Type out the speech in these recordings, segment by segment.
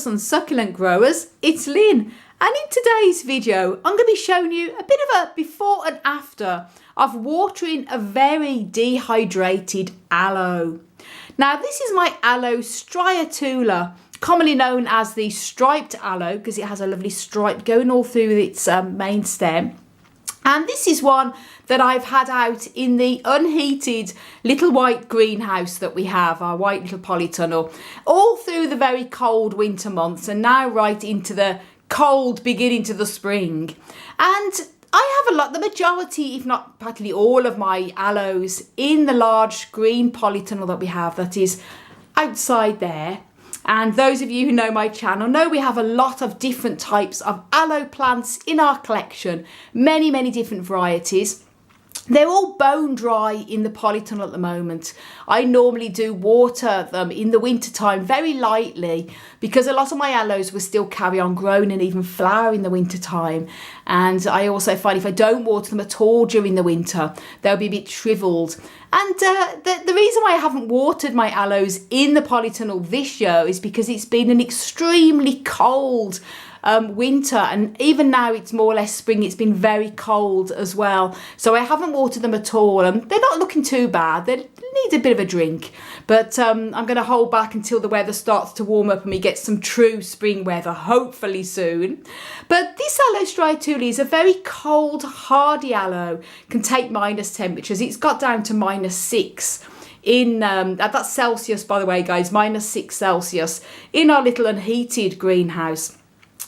cactus and succulent growers, it's Lynn, and in today's video I'm going to be showing you a bit of a before and after of watering a very dehydrated aloe. Now this is my aloe striatula, commonly known as the striped aloe because it has a lovely stripe going all through its main stem. And this is one that I've had out in the unheated little white greenhouse that we have, our white little polytunnel, all through the very cold winter months and now right into the cold beginning to the spring. And I have a lot, the majority, if not practically all of my aloes in the large green polytunnel that we have that is outside there. And those of you who know my channel know we have a lot of different types of aloe plants in our collection, many different varieties. They're all bone dry in the polytunnel at the moment. I normally do water them in the winter time very lightly because a lot of my aloes will still carry on growing and even flower in the winter time. And I also find if I don't water them at all during the winter, they'll be a bit shriveled. And the reason why I haven't watered my aloes in the polytunnel this year is because it's been an extremely cold winter, and even now it's more or less spring. It's been very cold as well, so I haven't watered them at all, and they're not looking too bad. They need a bit of a drink, but I'm going to hold back until the weather starts to warm up and we get some true spring weather, hopefully soon. But this aloe striatula is a very cold, hardy aloe, can take minus temperatures. It's got down to -6 in that's Celsius, by the way, guys, -6 Celsius in our little unheated greenhouse.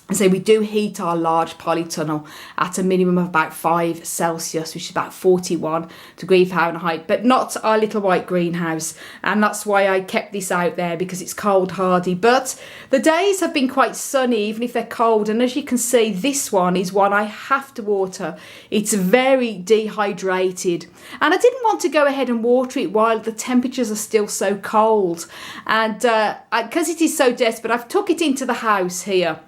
And so we do heat our large polytunnel at a minimum of about 5 Celsius, which is about 41 degrees Fahrenheit, but not our little white greenhouse. And that's why I kept this out there, because it's cold hardy. But the days have been quite sunny, even if they're cold. And as you can see, this one is one I have to water. It's very dehydrated. And I didn't want to go ahead and water it while the temperatures are still so cold. And because it is so desperate, I've took it into the house here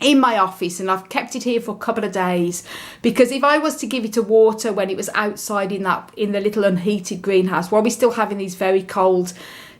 in my office, and I've kept it here for a couple of days, because if I was to give it a water when it was outside in the little unheated greenhouse while we're still having these very cold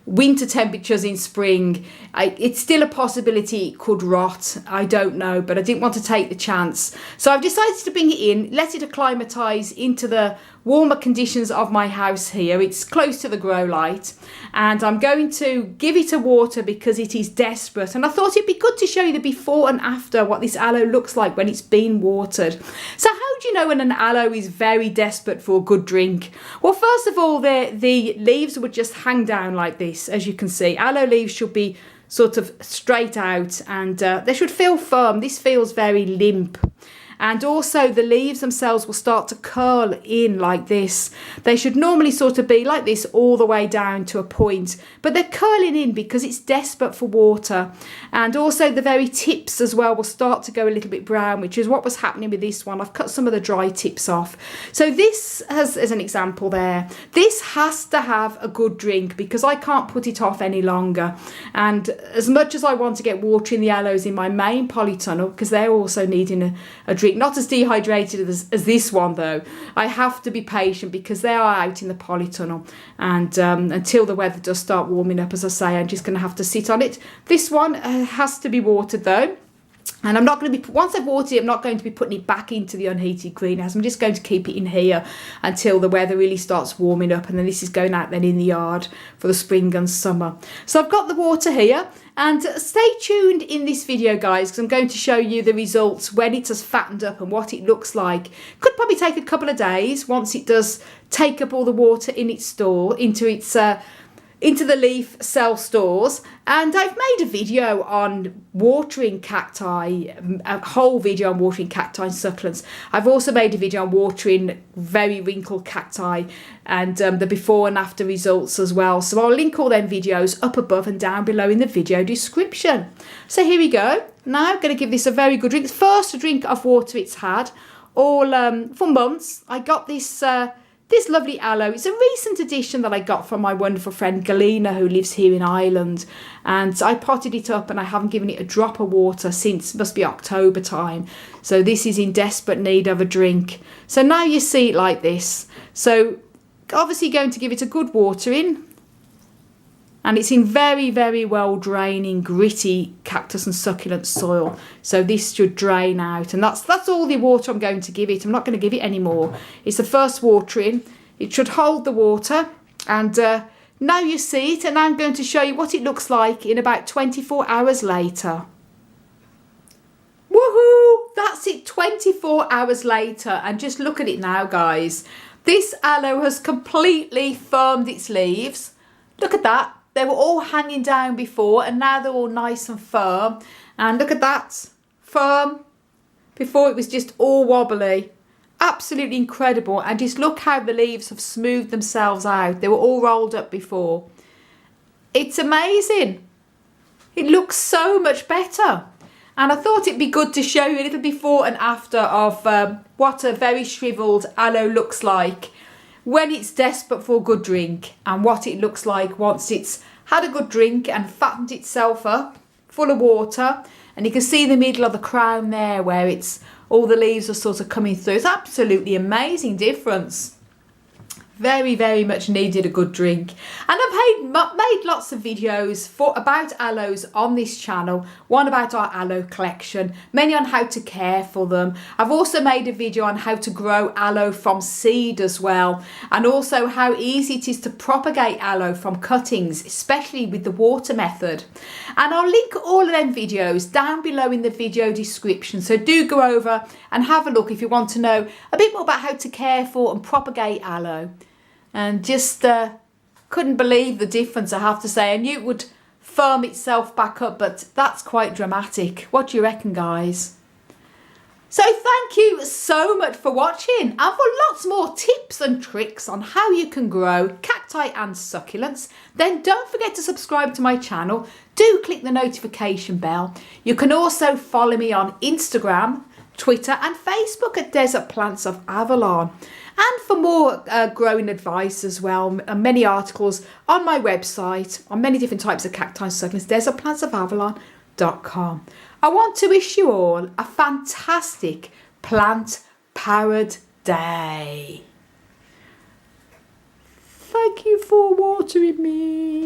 winter temperatures in spring, it's still a possibility it could rot. I don't know, but I didn't want to take the chance, so I've decided to bring it in, let it acclimatise into the warmer conditions of my house here. It's close to the grow light, and I'm going to give it a water because it is desperate. And I thought it'd be good to show you the before and after, what this aloe looks like when it's been watered. So how do you know when an aloe is very desperate for a good drink? Well, first of all, the leaves would just hang down like this. As you can see, aloe leaves should be sort of straight out, and they should feel firm. This feels very limp. And also the leaves themselves will start to curl in like this. They should normally sort of be like this all the way down to a point, but they're curling in because it's desperate for water. And also the very tips as well will start to go a little bit brown, which is what was happening with this one. I've cut some of the dry tips off. So this has, as an example there, this has to have a good drink because I can't put it off any longer. And as much as I want to get water in the aloes in my main polytunnel, because they're also needing a drink, not as dehydrated as this one though, I have to be patient because they are out in the polytunnel, and until the weather does start warming up, as I say, I'm just going to have to sit on it. This one has to be watered though, and I'm not going to be, once I've watered it, I'm not going to be putting it back into the unheated greenhouse. I'm just going to keep it in here until the weather really starts warming up, and then this is going out then in the yard for the spring and summer. So I've got the water here, and stay tuned in this video, guys, because I'm going to show you the results when it has fattened up and what it looks like. Could probably take a couple of days once it does take up all the water in its store, into the leaf cell stores. And I've made a video on watering cacti, a whole video on watering cacti and succulents. I've also made a video on watering very wrinkled cacti and the before and after results as well. So I'll link all them videos up above and down below in the video description. So here we go. Now I'm going to give this a very good drink. First drink of water it's had all for months. I got this lovely aloe. It's a recent addition that I got from my wonderful friend Galina, who lives here in Ireland, and I potted it up and I haven't given it a drop of water since, must be October time. So this is in desperate need of a drink. So now you see it like this. So obviously going to give it a good watering. And it's in very, very well draining, gritty cactus and succulent soil. So this should drain out. And that's all the water I'm going to give it. I'm not going to give it any more. It's the first watering. It should hold the water. And now you see it. And I'm going to show you what it looks like in about 24 hours later. Woohoo! That's it, 24 hours later. And just look at it now, guys. This aloe has completely firmed its leaves. Look at that. They were all hanging down before and now they're all nice and firm. And look at that, firm. Before it was just all wobbly. Absolutely incredible. And just look how the leaves have smoothed themselves out. They were all rolled up before. It's amazing. It looks so much better. And I thought it'd be good to show you a little before and after of what a very shriveled aloe looks like when it's desperate for a good drink, and what it looks like once it's had a good drink and fattened itself up full of water. And you can see the middle of the crown there where it's all the leaves are sort of coming through. It's absolutely amazing difference. Very, very much needed a good drink. And I've made lots of videos about aloes on this channel. One about our aloe collection, many on how to care for them. I've also made a video on how to grow aloe from seed as well. And also how easy it is to propagate aloe from cuttings, especially with the water method. And I'll link all of them videos down below in the video description. So do go over and have a look if you want to know a bit more about how to care for and propagate aloe. And just couldn't believe the difference, I have to say. I knew it would firm itself back up, but that's quite dramatic. What do you reckon, guys? So thank you so much for watching. And for lots more tips and tricks on how you can grow cacti and succulents, then don't forget to subscribe to my channel. Do click the notification bell. You can also follow me on Instagram, Twitter and Facebook at Desert Plants of Avalon. And for more growing advice as well, many articles on my website on many different types of cacti and succulents, desertplantsofavalon.com. I want to wish you all a fantastic plant-powered day. Thank you for watering me.